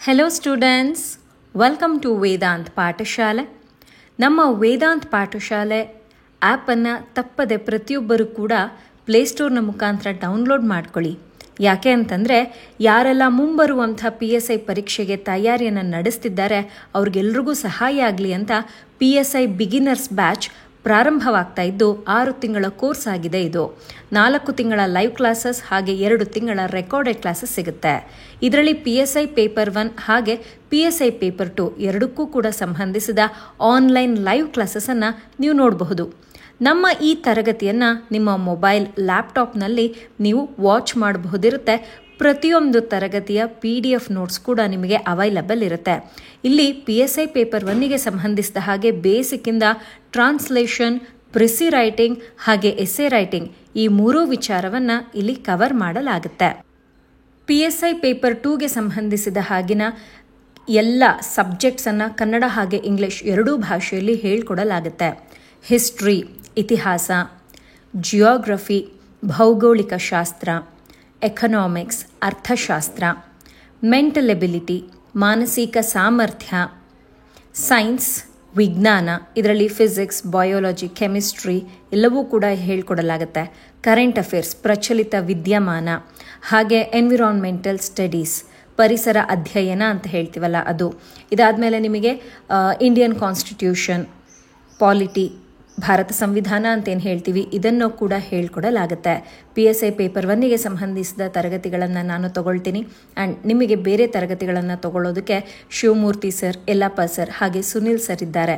Hello students, welcome to Vedant ಪಾಠಶಾಲೆ. ನಮ್ಮ ವೇದಾಂತ್ ಪಾಠಶಾಲೆ ಆ್ಯಪನ್ನು ತಪ್ಪದೆ ಪ್ರತಿಯೊಬ್ಬರು ಕೂಡ ಪ್ಲೇಸ್ಟೋರ್ನ ಮುಖಾಂತರ ಡೌನ್ಲೋಡ್ ಮಾಡ್ಕೊಳ್ಳಿ. ಯಾಕೆ ಅಂತಂದರೆ ಯಾರೆಲ್ಲ ಮುಂಬರುವಂಥ PSI ಪರೀಕ್ಷೆಗೆ ತಯಾರಿಯನ್ನು ನಡೆಸ್ತಿದ್ದಾರೆ ಅವ್ರಿಗೆಲ್ರಿಗೂ ಸಹಾಯ ಆಗಲಿ ಅಂತ PSI ಬಿಗಿನರ್ಸ್ ಬ್ಯಾಚ್ ಪ್ರಾರಂಭವಾಗ್ತಾ ಇದ್ದು 6 ತಿಂಗಳ ಕೋರ್ಸ್ ಆಗಿದೆ. ಇದು 4 ತಿಂಗಳ ಲೈವ್ ಕ್ಲಾಸಸ್ ಹಾಗೆ 2 ತಿಂಗಳ ರೆಕಾರ್ಡೆಡ್ ಕ್ಲಾಸಸ್ ಸಿಗುತ್ತೆ. ಇದರಲ್ಲಿ PSI ಪೇಪರ್ 1 ಹಾಗೆ PSI ಪೇಪರ್ 2 ಎರಡಕ್ಕೂ ಕೂಡ ಸಂಬಂಧಿಸಿದ ಆನ್ಲೈನ್ ಲೈವ್ ಕ್ಲಾಸಸನ್ನು ನೀವು ನೋಡಬಹುದು. ನಮ್ಮ ಈ ತರಗತಿಯನ್ನು ನಿಮ್ಮ ಮೊಬೈಲ್ ಲ್ಯಾಪ್ಟಾಪ್ನಲ್ಲಿ ನೀವು ವಾಚ್ ಮಾಡಬಹುದಿರುತ್ತೆ. ಪ್ರತಿಯೊಂದು ತರಗತಿಯ PDF ನೋಟ್ಸ್ ಕೂಡ ನಿಮಗೆ ಅವೈಲಬಲ್ ಇರುತ್ತೆ. ಇಲ್ಲಿ PSI ಪೇಪರ್ 1ಗೆ ಸಂಬಂಧಿಸಿದ ಹಾಗೆ ಬೇಸಿಕ್ಕಿಂದ ಟ್ರಾನ್ಸ್ಲೇಷನ್, ಪ್ರಿಸಿ ರೈಟಿಂಗ್ ಹಾಗೆ ಎಸ್ಸೆ ರೈಟಿಂಗ್ ಈ 3 ವಿಚಾರವನ್ನು ಇಲ್ಲಿ ಕವರ್ ಮಾಡಲಾಗುತ್ತೆ. PSI ಪೇಪರ್ 2ಗೆ ಸಂಬಂಧಿಸಿದ ಹಾಗಿನ ಎಲ್ಲ ಸಬ್ಜೆಕ್ಟ್ಸನ್ನು ಕನ್ನಡ ಹಾಗೆ ಇಂಗ್ಲಿಷ್ ಎರಡೂ ಭಾಷೆಯಲ್ಲಿ ಹೇಳ್ಕೊಡಲಾಗುತ್ತೆ. ಹಿಸ್ಟ್ರಿ, ಇತಿಹಾಸ, ಜಿಯೋಗ್ರಫಿ, ಭೌಗೋಳಿಕ ಶಾಸ್ತ್ರ, ಎಕನಾಮಿಕ್ಸ್, ಅರ್ಥಶಾಸ್ತ್ರ, ಮೆಂಟಲ್ ಎಬಿಲಿಟಿ, ಮಾನಸಿಕ ಸಾಮರ್ಥ್ಯ, ಸೈನ್ಸ್, ವಿಜ್ಞಾನ, ಇದರಲ್ಲಿ ಫಿಸಿಕ್ಸ್, ಬಯಾಲಜಿ, ಕೆಮಿಸ್ಟ್ರಿ ಎಲ್ಲವೂ ಕೂಡ ಹೇಳ್ಕೊಡಲಾಗುತ್ತೆ. ಕರೆಂಟ್ ಅಫೇರ್ಸ್, ಪ್ರಚಲಿತ ವಿದ್ಯಮಾನ, ಹಾಗೆ ಎನ್ವಿರಾನ್ಮೆಂಟಲ್ ಸ್ಟಡೀಸ್, ಪರಿಸರ ಅಧ್ಯಯನ ಅಂತ ಹೇಳ್ತೀವಲ್ಲ ಅದು. ಇದಾದಮೇಲೆ ನಿಮಗೆ ಇಂಡಿಯನ್ ಕಾನ್ಸ್ಟಿಟ್ಯೂಷನ್, ಪಾಲಿಟಿ, ಭಾರತ ಸಂವಿಧಾನ ಅಂತೇನು ಹೇಳ್ತೀವಿ ಇದನ್ನು ಕೂಡ ಹೇಳ್ಕೊಡಲಾಗುತ್ತೆ. PSI ಪೇಪರ್ 1ಗೆ ಸಂಬಂಧಿಸಿದ ತರಗತಿಗಳನ್ನು ನಾನು ತಗೊಳ್ತೀನಿ. ಆ್ಯಂಡ್ ನಿಮಗೆ ಬೇರೆ ತರಗತಿಗಳನ್ನು ತಗೊಳ್ಳೋದಕ್ಕೆ ಶಿವಮೂರ್ತಿ ಸರ್, ಯಲ್ಲಪ್ಪ ಸರ್ ಹಾಗೆ ಸುನಿಲ್ ಸರ್ ಇದ್ದಾರೆ.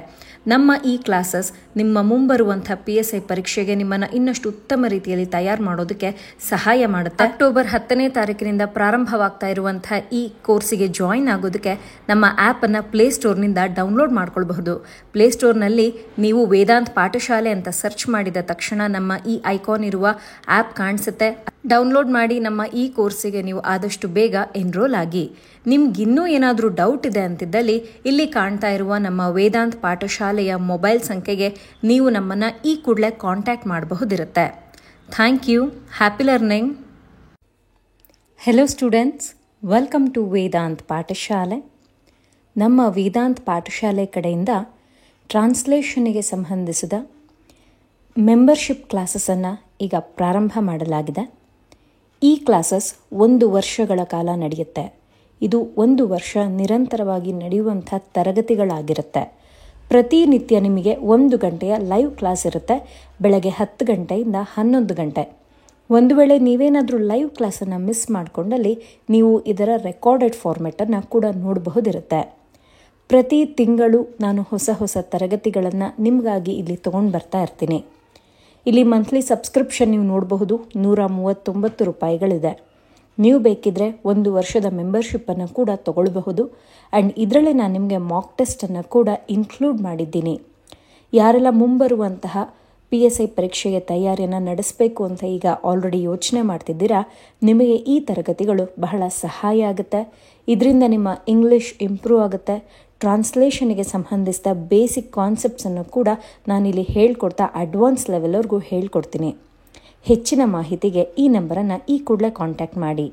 ನಮ್ಮ ಈ ಕ್ಲಾಸಸ್ ನಿಮ್ಮ ಮುಂಬರುವಂಥ PSI ಪರೀಕ್ಷೆಗೆ ನಿಮ್ಮನ್ನು ಇನ್ನಷ್ಟು ಉತ್ತಮ ರೀತಿಯಲ್ಲಿ ತಯಾರು ಮಾಡೋದಕ್ಕೆ ಸಹಾಯ ಮಾಡುತ್ತೆ. ಅಕ್ಟೋಬರ್ 10ನೇ ತಾರೀಕಿನಿಂದ ಪ್ರಾರಂಭವಾಗ್ತಾ ಇರುವಂಥ ಈ ಕೋರ್ಸಿಗೆ ಜಾಯಿನ್ ಆಗೋದಕ್ಕೆ ನಮ್ಮ ಆ್ಯಪನ್ನು ಪ್ಲೇಸ್ಟೋರ್ನಿಂದ ಡೌನ್ಲೋಡ್ ಮಾಡ್ಕೊಳ್ಬಹುದು. ಪ್ಲೇಸ್ಟೋರ್ನಲ್ಲಿ ನೀವು ವೇದಾಂತ್ ಪಾಠಶಾಲೆ ಅಂತ ಸರ್ಚ್ ಮಾಡಿದ ತಕ್ಷಣ ನಮ್ಮ ಈ ಐಕಾನ್ ಇರುವ ಆ್ಯಪ್ ಕಾಣಿಸುತ್ತೆ. ಡೌನ್ಲೋಡ್ ಮಾಡಿ ನಮ್ಮ ಈ ಕೋರ್ಸಿಗೆ ನೀವು ಆದಷ್ಟು ಬೇಗ ಎನ್ರೋಲ್ ಆಗಿ. ನಿಮ್ಗಿನ್ನೂ ಏನಾದರೂ ಡೌಟ್ ಇದೆ ಅಂತಿದ್ದಲ್ಲಿ ಇಲ್ಲಿ ಕಾಣ್ತಾ ಇರುವ ನಮ್ಮ ವೇದಾಂತ್ ಪಾಠಶಾಲೆಯ ಮೊಬೈಲ್ ಸಂಖ್ಯೆಗೆ ನೀವು ನಮ್ಮನ್ನು ಈ ಕೂಡಲೇ ಕಾಂಟ್ಯಾಕ್ಟ್ ಮಾಡಬಹುದಿರುತ್ತೆ. Thank you. Happy learning. Hello students, welcome to Vedant ಪಾಠಶಾಲೆ. ನಮ್ಮ ವೇದಾಂತ್ ಪಾಠಶಾಲೆ ಕಡೆಯಿಂದ ಟ್ರಾನ್ಸ್ಲೇಷನ್ಗೆ ಸಂಬಂಧಿಸಿದ ಮೆಂಬರ್ಶಿಪ್ ಕ್ಲಾಸಸನ್ನು ಈಗ ಪ್ರಾರಂಭ ಮಾಡಲಾಗಿದೆ. ಈ ಕ್ಲಾಸಸ್ 1 ವರ್ಷಗಳ ಕಾಲ ನಡೆಯುತ್ತೆ. ಇದು 1 ವರ್ಷ ನಿರಂತರವಾಗಿ ನಡೆಯುವಂಥ ತರಗತಿಗಳಾಗಿರುತ್ತೆ. ಪ್ರತಿನಿತ್ಯ ನಿಮಗೆ 1 ಗಂಟೆಯ ಲೈವ್ ಕ್ಲಾಸ್ ಇರುತ್ತೆ. ಬೆಳಗ್ಗೆ 10 ಗಂಟೆಯಿಂದ 11 ಗಂಟೆ. ಒಂದು ವೇಳೆ ನೀವೇನಾದರೂ ಲೈವ್ ಕ್ಲಾಸನ್ನು ಮಿಸ್ ಮಾಡಿಕೊಂಡಲ್ಲಿ ನೀವು ಇದರ ರೆಕಾರ್ಡೆಡ್ ಫಾರ್ಮೆಟನ್ನು ಕೂಡ ನೋಡಬಹುದಿರುತ್ತೆ. ಪ್ರತಿ ತಿಂಗಳು ನಾನು ಹೊಸ ತರಗತಿಗಳನ್ನು ನಿಮಗಾಗಿ ಇಲ್ಲಿ ತೊಗೊಂಡು ಬರ್ತಾ ಇರ್ತೀನಿ. ಇಲ್ಲಿ ಮಂತ್ಲಿ ಸಬ್ಸ್ಕ್ರಿಪ್ಷನ್ ನೀವು ನೋಡಬಹುದು, 139 ರೂಪಾಯಿಗಳಿದೆ. ನೀವು ಬೇಕಿದ್ರೆ 1 ವರ್ಷದ ಮೆಂಬರ್ಶಿಪ್ಪನ್ನು ಕೂಡ ತಗೊಳ್ಬಹುದು. ಆ್ಯಂಡ್ ಇದರಲ್ಲಿ ನಾನು ನಿಮಗೆ ಮಾಕ್ ಟೆಸ್ಟನ್ನು ಕೂಡ ಇನ್ಕ್ಲೂಡ್ ಮಾಡಿದ್ದೀನಿ. ಯಾರೆಲ್ಲ ಮುಂಬರುವಂತಹ PSI ಪರೀಕ್ಷೆಗೆ ತಯಾರಿಯನ್ನು ನಡೆಸಬೇಕು ಅಂತ ಈಗ ಆಲ್ರೆಡಿ ಯೋಚನೆ ಮಾಡ್ತಿದ್ದೀರಾ, ನಿಮಗೆ ಈ ತರಗತಿಗಳು ಬಹಳ ಸಹಾಯ ಆಗುತ್ತೆ. ಇದರಿಂದ ನಿಮ್ಮ ಇಂಗ್ಲಿಷ್ ಇಂಪ್ರೂವ್ ಆಗುತ್ತೆ. ಟ್ರಾನ್ಸ್ಲೇಷನ್ಗೆ ಸಂಬಂಧಿಸಿದ ಬೇಸಿಕ್ ಕಾನ್ಸೆಪ್ಟ್ಸನ್ನು ಕೂಡ ನಾನಿಲ್ಲಿ ಹೇಳ್ಕೊಡ್ತಾ ಅಡ್ವಾನ್ಸ್ ಲೆವೆಲ್ವರೆಗೂ ಹೇಳ್ಕೊಡ್ತೀನಿ. ಹೆಚ್ಚಿನ ಮಾಹಿತಿಗೆ ಈ ನಂಬರನ್ನು ಈ ಕೂಡಲೇ ಕಾಂಟ್ಯಾಕ್ಟ್ ಮಾಡಿ.